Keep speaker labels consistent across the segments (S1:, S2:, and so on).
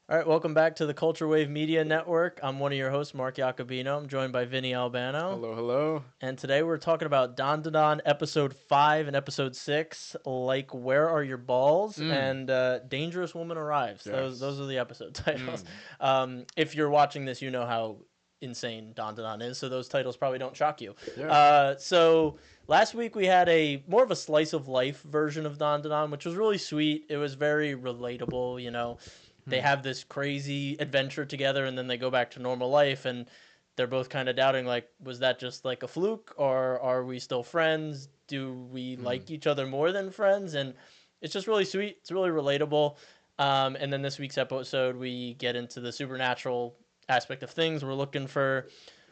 S1: All right, welcome back to the Culture Wave Media Network. I'm one of your hosts, Mark Jacobino. I'm joined by Vinny Albano.
S2: Hello, hello.
S1: And today we're talking about dandadan episode 5 and episode 6, like Where Are Your Balls and Dangerous Woman Arrives. Those
S2: Yes.
S1: are the episode titles.
S2: Mm.
S1: If you're watching this, you know how insane dandadan is, so those titles probably don't shock you.
S2: Yeah.
S1: So last week we had a more of a slice of life version of dandadan, which was really sweet. It was very relatable, you know. They have this crazy adventure together and then they go back to normal life, and they're both kind of doubting, like, was that just like a fluke, or are we still friends? Do we like each other more than friends? And it's just really sweet. It's really relatable. And then this week's episode, we get into the supernatural aspect of things. We're looking for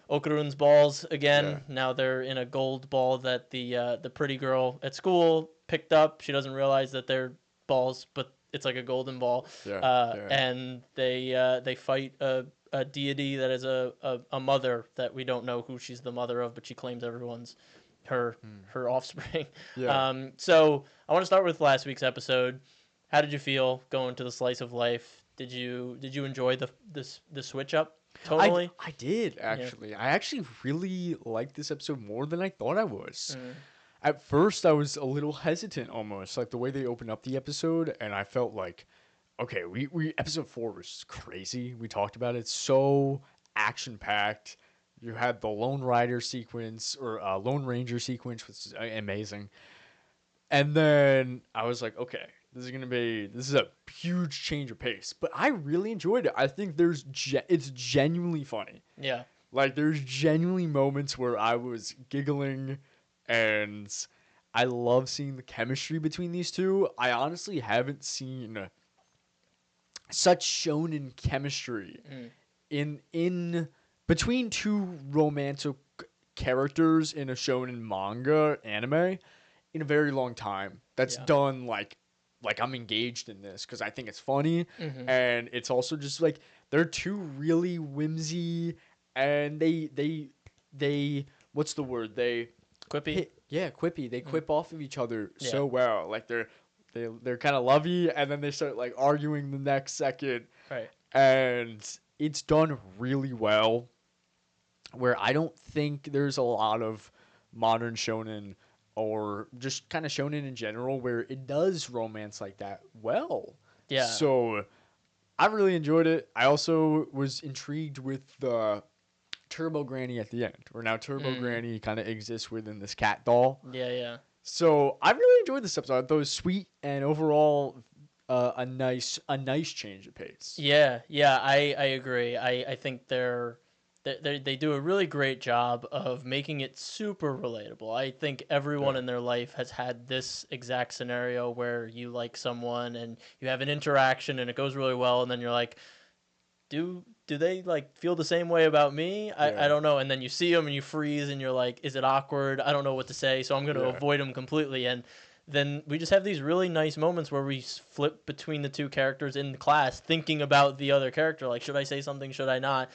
S1: Okarun's balls again.
S2: Yeah.
S1: Now they're in a gold ball that the pretty girl at school picked up. She doesn't realize that they're balls, but it's like a golden ball.
S2: Yeah. Yeah.
S1: And they fight a deity that is a mother that we don't know who she's the mother of, but she claims everyone's her offspring.
S2: Yeah.
S1: So I want to start with last week's episode. How did you feel going to the slice of life? Did you enjoy the switch up tonally?
S2: I did actually. Yeah. I actually really liked this episode more than I thought I was. At first, I was a little hesitant almost, like the way they opened up the episode, and I felt like, okay, we episode 4 was crazy. We talked about it, so action packed. You had the Lone Rider sequence or Lone Ranger sequence, which is amazing. And then I was like, okay, this is a huge change of pace. But I really enjoyed it. I think it's genuinely funny.
S1: Yeah.
S2: Like there's genuinely moments where I was giggling, and I love seeing the chemistry between these two. I honestly haven't seen such shonen chemistry in between two romantic characters in a shonen manga anime in a very long time. That's done like I'm engaged in this because I think it's funny, and it's also just like they're two really whimsy, and they what's the word, they
S1: Quippy.
S2: quippy. They quip off of each other so well. Like they're kind of lovey, and then they start like arguing the next second,
S1: Right.
S2: and it's done really well. Where I don't think there's a lot of modern shonen or just kind of shonen in general where it does romance like that well.
S1: Yeah.
S2: So I really enjoyed it. I also was intrigued with the Turbo Granny at the end, where now Turbo Granny kind of exists within this cat doll.
S1: Yeah, yeah.
S2: So I really enjoyed this episode. I thought it was sweet and overall a nice change of pace.
S1: Yeah, yeah, I agree. I think they do a really great job of making it super relatable. I think everyone in their life has had this exact scenario where you like someone and you have an interaction and it goes really well, and then you're like, do they like feel the same way about me? I don't know. And then you see them and you freeze and you're like, is it awkward? I don't know what to say, so I'm going to avoid them completely. And then we just have these really nice moments where we flip between the two characters in the class, thinking about the other character. Like, should I say something? Should I not?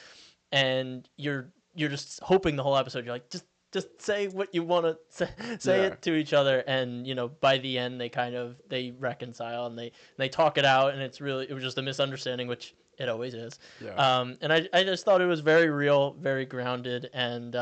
S1: And you're just hoping the whole episode. You're like, just say what you want to say it to each other. And you know, by the end, they reconcile and they talk it out. And it was just a misunderstanding, which it always is.
S2: Yeah.
S1: And I just thought it was very real, very grounded, and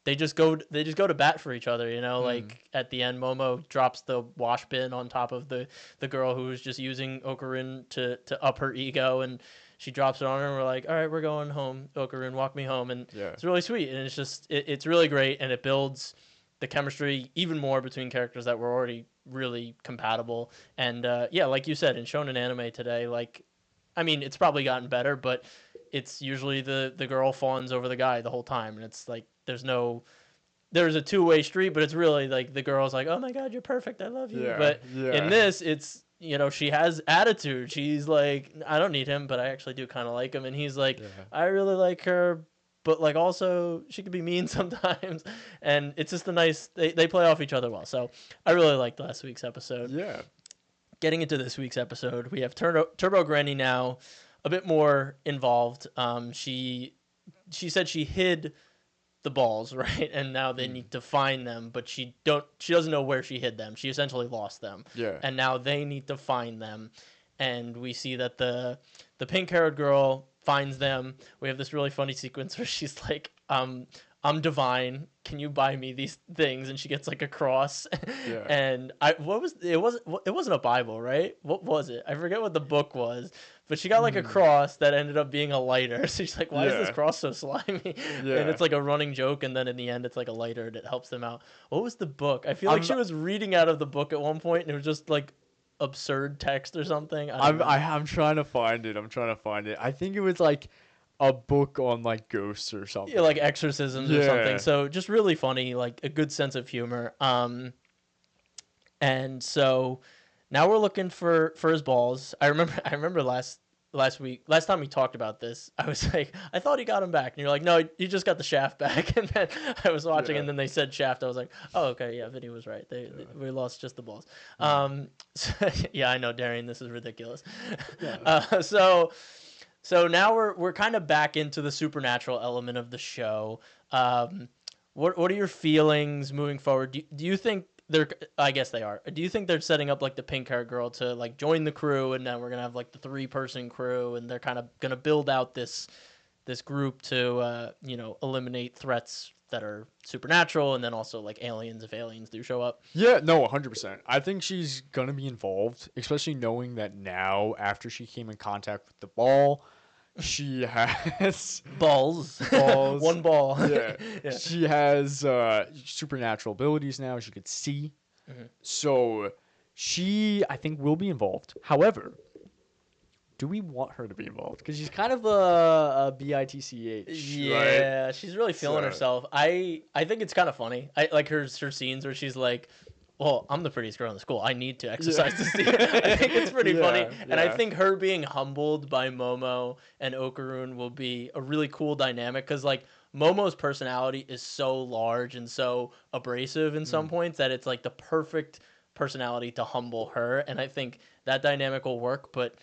S1: they just go to bat for each other, you know. Like at the end, Momo drops the wash bin on top of the girl who was just using Okarun to up her ego, and she drops it on her, and we're like, all right, we're going home, Okarun, walk me home. And it's really sweet, and it's just it's really great, and it builds the chemistry even more between characters that were already really compatible. And yeah, like you said, in shonen anime today, like, I mean, it's probably gotten better, but it's usually the girl fawns over the guy the whole time, and it's like there's a two-way street, but it's really like the girl's like, oh my god, you're perfect, I love you. But in this, it's, you know, she has attitude. She's like, I don't need him, but I actually do kind of like him, and he's like, I really like her, but like also she could be mean sometimes. And it's just they play off each other well. So I really liked last week's episode.
S2: Yeah.
S1: Getting into this week's episode, we have Turbo Granny now a bit more involved. She said she hid the balls, right? And now they need to find them, but she doesn't know where she hid them. She essentially lost them.
S2: Yeah.
S1: And now they need to find them. and we see that the pink haired girl finds them. We have this really funny sequence where she's like, I'm divine. Can you buy me these things? And she gets like a cross.
S2: Yeah.
S1: And it wasn't a Bible, right? What was it? I forget what the book was. But she got like a cross that ended up being a lighter. So she's like, why is this
S2: Yeah.
S1: cross so slimy?
S2: Yeah.
S1: And it's like a running joke. And then in the end, it's like a lighter and it helps them out. What was the book? I feel like
S2: I'm
S1: she was reading out of the book at one point and it was just like absurd text or something. I don't know.
S2: I'm trying to find it. I think it was like a book on like ghosts or something.
S1: Yeah, like exorcisms or something. So just really funny, like a good sense of humor. And so now we're looking for his balls. I remember last time we talked about this, I was like, I thought he got him back, and you're like, no, he just got the shaft back. And then I was watching, and then they said shaft. I was like, oh, okay, yeah, Vinny was right. We lost just the balls. So, yeah, I know, Darian, this is ridiculous.
S2: Yeah.
S1: So now we're kind of back into the supernatural element of the show. What are your feelings moving forward? Do you think they're? I guess they are. Do you think they're setting up like the pink hair girl to like join the crew, and then we're gonna have like the 3-person crew, and they're kind of gonna build out this group to eliminate threats that are supernatural, and then also like aliens if aliens do show up.
S2: Yeah, no, 100%. I think she's gonna be involved, especially knowing that now after she came in contact with the ball, she has
S1: Balls.
S2: balls.
S1: One ball.
S2: Yeah.
S1: Yeah.
S2: She has supernatural abilities now. She could see. So she, I think, will be involved. However, do we want her to be involved? Because she's kind of a bitch,
S1: Yeah,
S2: right?
S1: she's really feeling
S2: So-
S1: herself. I think it's kind of funny. I like her scenes where she's like, well, I'm the prettiest girl in the school. I need to exercise to see her. I think it's pretty funny. And I think her being humbled by Momo and Okarun will be a really cool dynamic because, like, Momo's personality is so large and so abrasive in some points that it's, like, the perfect personality to humble her. And I think that dynamic will work. But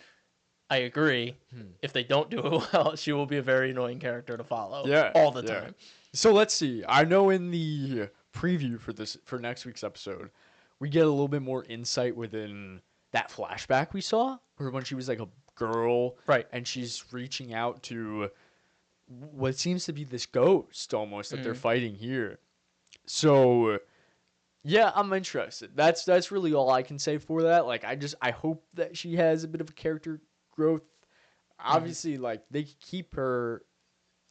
S1: I agree. If they don't do it well, she will be a very annoying character to follow all the time.
S2: So let's see. I know in the preview for next week's episode, we get a little bit more insight within that flashback we saw, where when she was like a girl,
S1: Right.
S2: and she's reaching out to what seems to be this ghost almost that they're fighting here. So yeah, I'm interested. That's really all I can say for that. Like I hope that she has a bit of a character growth. Obviously, like they keep her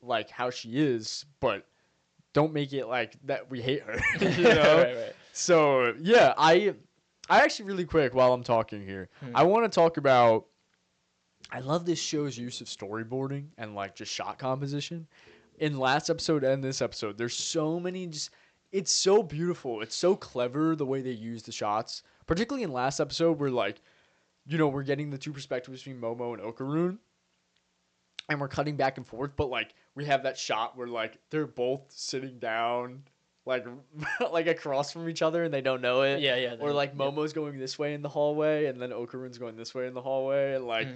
S2: like how she is, but don't make it like that we hate her. You know?
S1: Right.
S2: So yeah, I actually really quick while I'm talking here, I want to talk about. I love this show's use of storyboarding and like just shot composition. In last episode and this episode, there's so many just. It's so beautiful. It's so clever the way they use the shots, particularly in last episode where like, we're getting the two perspectives between Momo and Okarun, and we're cutting back and forth. But like we have that shot where like they're both sitting down, like like across from each other, and they don't know it.
S1: Yeah.
S2: Or like Momo's going this way in the hallway, and then Okarun's going this way in the hallway, and like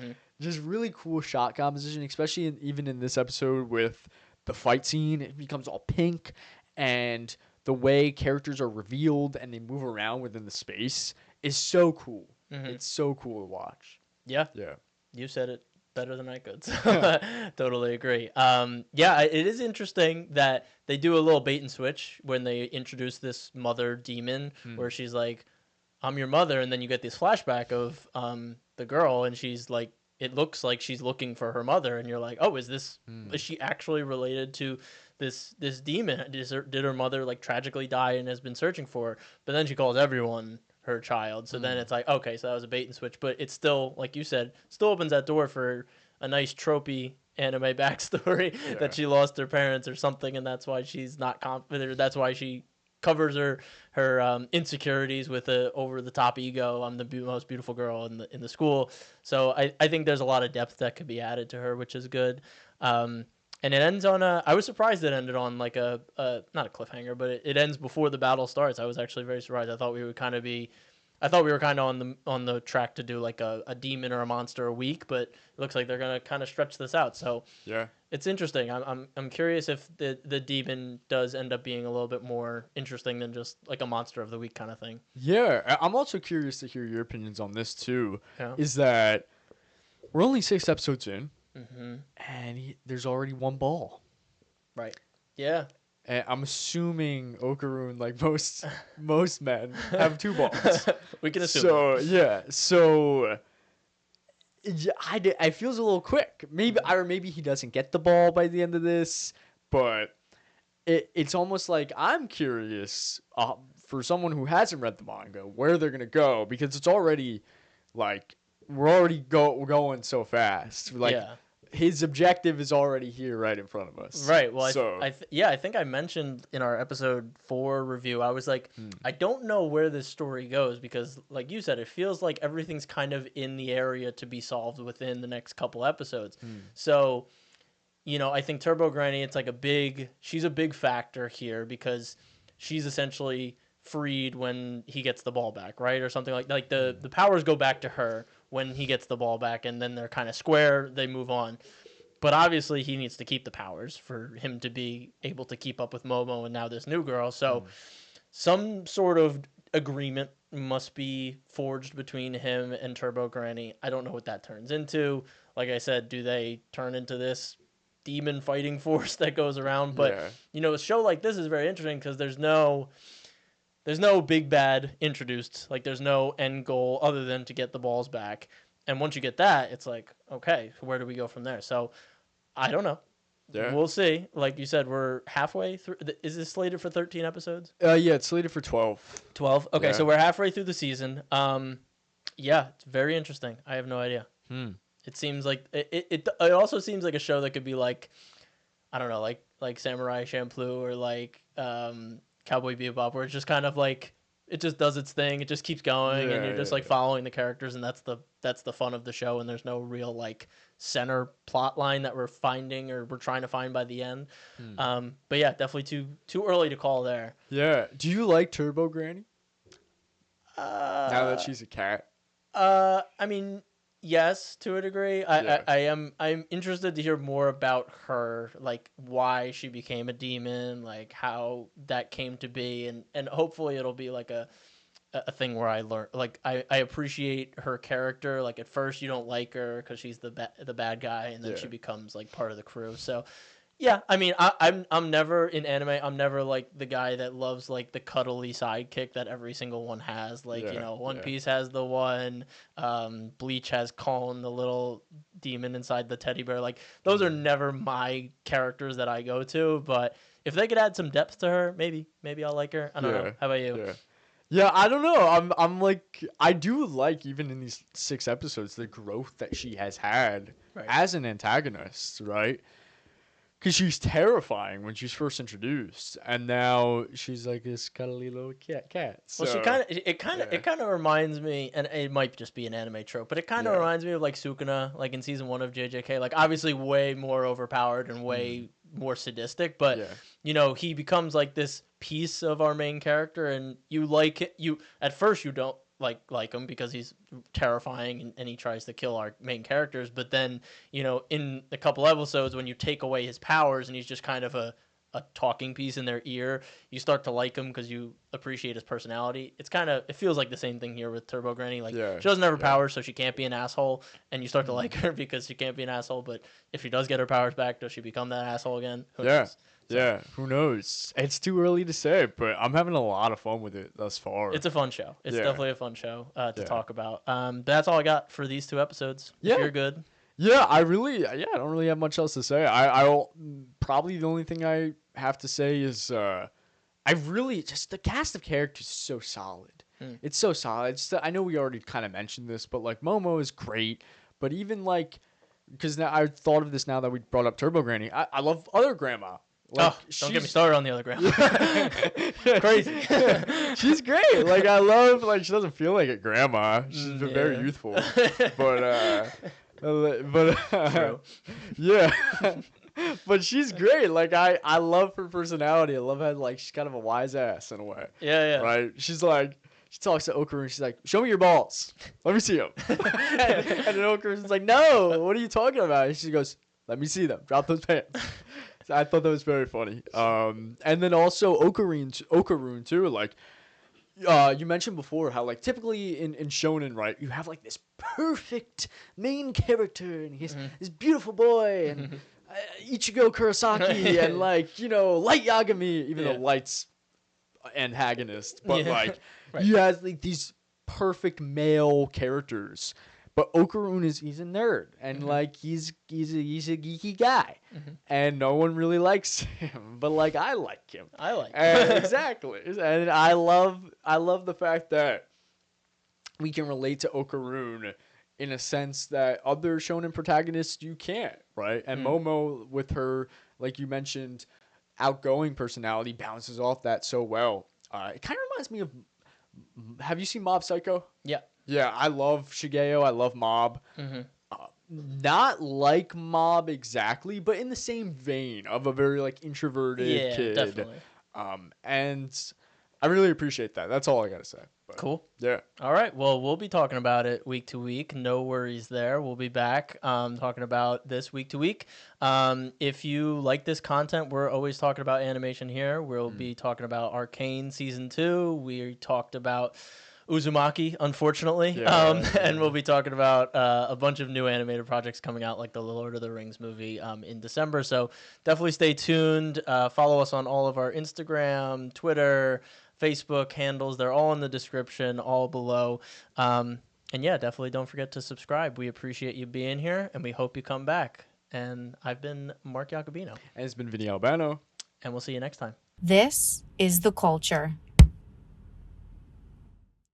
S2: just really cool shot composition, especially even in this episode with the fight scene. It becomes all pink, and the way characters are revealed and they move around within the space is so cool. It's so cool to watch.
S1: Yeah.
S2: Yeah.
S1: You said it better than I could. So totally agree. Yeah, it is interesting that they do a little bait and switch when they introduce this mother demon where she's like, I'm your mother. And then you get this flashback of the girl and she's like, it looks like she's looking for her mother. And you're like, oh, is she actually related to this demon? Did her mother like tragically die and has been searching for her? But then she calls everyone her child. So then it's like, okay, so that was a bait and switch. But it's still, like you said, still opens that door for a nice tropey anime backstory that she lost her parents or something, and that's why she's not confident. Or that's why she covers her insecurities with a over the top ego. I'm the most beautiful girl in the school. So I think there's a lot of depth that could be added to her, which is good. And it ends on I was surprised it ended on like a not a cliffhanger, but it ends before the battle starts. I was actually very surprised. I thought we were kind of on the track to do like a demon or a monster a week, but it looks like they're gonna kind of stretch this out. So
S2: Yeah.
S1: it's interesting. I'm curious if the demon does end up being a little bit more interesting than just like a monster of the week kind of thing.
S2: Yeah. I'm also curious to hear your opinions on this too.
S1: Yeah.
S2: Is that we're only 6 episodes in,
S1: Mm-hmm.
S2: and there's already one ball.
S1: Right. Yeah.
S2: And I'm assuming Okarun, like most men, have 2 balls.
S1: We can assume
S2: So
S1: that.
S2: yeah, so yeah, I feels a little quick. Maybe he doesn't get the ball by the end of this, but it's almost like I'm curious for someone who hasn't read the manga where they're gonna go, because it's already like we're already going so fast. Like
S1: Yeah.
S2: his objective is already here right in front of us.
S1: Right. Well,
S2: So
S1: I think I mentioned in our episode 4 review, I was like, I don't know where this story goes because, like you said, it feels like everything's kind of in the area to be solved within the next couple episodes. So, I think Turbo Granny, it's like she's a big factor here because she's essentially freed when he gets the ball back, right? Or something like the powers go back to her when he gets the ball back, and then they're kind of square, they move on. But obviously he needs to keep the powers for him to be able to keep up with Momo and now this new girl. So some sort of agreement must be forged between him and Turbo Granny. I don't know what that turns into. Like I said, do they turn into this demon fighting force that goes around? But a show like this is very interesting because there's no big bad introduced. Like there's no end goal other than to get the balls back. And once you get that, it's like, okay, where do we go from there? So I don't know.
S2: yeah.
S1: We'll see. Like you said, we're halfway through. Is this slated for 13 episodes?
S2: Yeah, it's slated for 12.
S1: 12. Okay,
S2: Yeah.
S1: so we're halfway through the season. Yeah, it's very interesting. I have no idea. It seems like it also seems like a show that could be like, I don't know, like Samurai Champloo or like Cowboy Bebop, where it's just kind of like it just does its thing. It just keeps going, and you're just like following the characters, and that's the fun of the show. And there's no real like center plot line that we're finding or we're trying to find by the end. But yeah, definitely too early to call there.
S2: Yeah. Do you like Turbo Granny? Now that she's a cat.
S1: I mean, yes, to a degree. I'm interested to hear more about her, like why she became a demon, like how that came to be, and hopefully it'll be like a thing where I learn, like I appreciate her character. Like at first you don't like her because she's the bad guy, and then she becomes like part of the crew. So yeah, I mean, I'm never in anime. I'm never like the guy that loves like the cuddly sidekick that every single one has. Like One Piece has the one. Bleach has Colin, the little demon inside the teddy bear. Like those are never my characters that I go to. But if they could add some depth to her, maybe I'll like her. I don't know. How about you?
S2: Yeah, I don't know. I'm like, I do like, even in these 6 episodes, the growth that she has had as an antagonist, right? Because she's terrifying when she's first introduced, and now she's like this cuddly little cat. So,
S1: well, it kind of reminds me, and it might just be an anime trope, but it kind of reminds me of like Sukuna, like in season 1 of JJK. Like obviously way more overpowered and way more sadistic, but he becomes like this piece of our main character, and you like it. You at first you don't like him because he's terrifying and he tries to kill our main characters, but then in a couple episodes when you take away his powers and he's just kind of a talking piece in their ear, you start to like him because you appreciate his personality. It feels like the same thing here with Turbo Granny. Like she doesn't have her powers, so she can't be an asshole, and you start to like her because she can't be an asshole. But if she does get her powers back, does she become that asshole again? Who knows?
S2: Yeah, who knows? It's too early to say, but I'm having a lot of fun with it thus far.
S1: It's a fun show. It's definitely a fun show to talk about. That's all I got for these 2 episodes. If you're good.
S2: Yeah, I don't really have much else to say. I'll probably the only thing I have to say is I really just the cast of characters is so solid. It's so solid. I know we already kind of mentioned this, but like Momo is great, but even like because now I thought of this now that we brought up Turbo Granny. I love other grandma. Like,
S1: don't get me started on the other grandma. Crazy.
S2: She's great. Like I love she doesn't feel like a grandma. She's very youthful. But
S1: True.
S2: Yeah. But she's great. Like I love her personality. I love how she's kind of a wise ass in a way.
S1: Yeah.
S2: Right? She's like she talks to Okarun. She's like, "Show me your balls. Let me see them." and then Okarun's like, "No, what are you talking about?" And she goes, "Let me see them. Drop those pants." I thought that was very funny. And then also Okarun too. Like you mentioned before how like typically in shonen, right, you have like this perfect main character and he's this beautiful boy and Ichigo Kurosaki and like Light Yagami, even though
S1: Yeah.
S2: Light's antagonist, but
S1: Yeah.
S2: like
S1: Right.
S2: you have like these perfect male characters. But Okarun he's a nerd and like he's a geeky guy, and no one really likes him. But like I like him.
S1: I like.
S2: Exactly, and I love the fact that we can relate to Okarun in a sense that other shonen protagonists you can't, right? And Momo with her, like you mentioned, outgoing personality bounces off that so well. It kind of reminds me of. Have you seen Mob Psycho?
S1: Yeah.
S2: Yeah, I love Shigeo. I love Mob. Not like Mob exactly, but in the same vein of a very like introverted
S1: Yeah,
S2: kid.
S1: definitely.
S2: And I really appreciate that. That's all I gotta say. But,
S1: Cool.
S2: yeah.
S1: All right. Well, we'll be talking about it week to week. No worries there. We'll be back talking about this week to week. If you like this content, we're always talking about animation here. We'll be talking about Arcane Season 2. We talked about Uzumaki, unfortunately. And we'll be talking about a bunch of new animated projects coming out, like the Lord of the Rings movie in December. So definitely stay tuned. Follow us on all of our Instagram, Twitter, Facebook handles. They're all in the description, all below. And yeah, definitely don't forget to subscribe. We appreciate you being here, and we hope you come back. And I've been Mark Jacobino.
S2: And it's been Vinny Albano.
S1: And we'll see you next time.
S3: This is the culture.